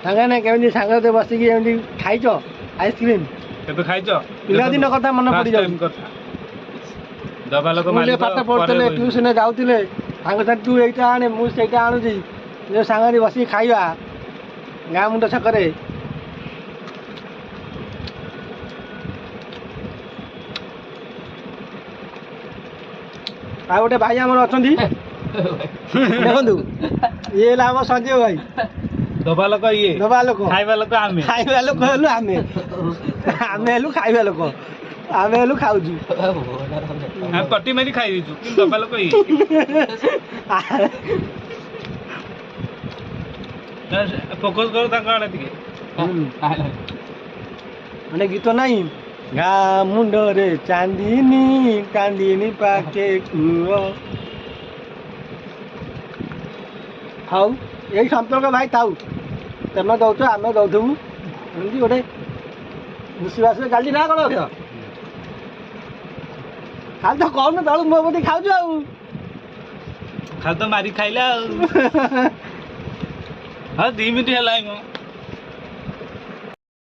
ସାଙ୍ଗମାନେ କେମିତି ସାଙ୍ଗରେ ବସିକି ଏମିତି ଖାଇଛ ଆଇସ୍କ୍ରିମ୍? କେବେ ଖାଇଛ? ପିଲାଦିନ କଥା ମନେ ପଡ଼ିଯାଉଛି। ଦବା ଲୋକ ସ୍କୁଲରେ ପାଠ ପଢ଼ୁଥିଲେ, ଟ୍ୟୁସନରେ ଯାଉଥିଲେ, ସାଙ୍ଗସାଥି ତୁ ଏଇଟା ଆଣେ ମୁଁ ସେଇଟା ଆଣୁଛି, ଯେଉଁ ସାଙ୍ଗରେ ବସିକି ଖାଇବା ଗାଁ ମୁଣ୍ଡ ଛକରେ। ଆଉ ଗୋଟେ ଭାଇ ଆମର ଅଛନ୍ତି ଦେଖନ୍ତୁ, ଇଏ ହେଲା ଆମ ସଞ୍ଜୀବ ଭାଇ। ଦବା ଲୋକ ଇଏ, ଦବା ଲୋକ, ଖାଇବା ଲୋକ ଆମେ। ଖାଇବା ଲୋକ ହେଲୁ ଆମେ, ଆମେ ହେଲୁ ଖାଇବା ଲୋକ, ଆମେ ହେଲୁ ଖାଉଛୁ। ପଟି ମାରି ଖାଇ ଦେଇଛୁ, କିନ୍ତୁ ଦବା ଲୋକ ଇଏ। ଫୋକସ୍ କର ତାଙ୍କ ଆଡ଼େ ଟିକେ। ମାନେ ଗୀତ ନାହିଁ, ଗାଁ ମୁଣ୍ଡରେ ଚାନ୍ଦିନୀ ଚାନ୍ଦିନୀ ପାଖେ କୁହ। ହଉ ଏଇ ସମ୍ପର୍କ ଭାଇ ଥାଉ, ତମେ ଦଉଛ ଆମେ ଦଉଥିବୁ, ଏମିତି ଗୋଟେ ବିଶ୍ୱାସରେ ଚାଲିଛି ନା କ'ଣ? ଖାଲି ତ କହୁନ ତଳୁ ମୋ ପ୍ରତି ଖାଉଛୁ ଆଉ, ଖାଲି ତ ମାରି ଖାଇଲା ଆଉ। ହଁ 2 ମିନିଟ୍ ହେଲା।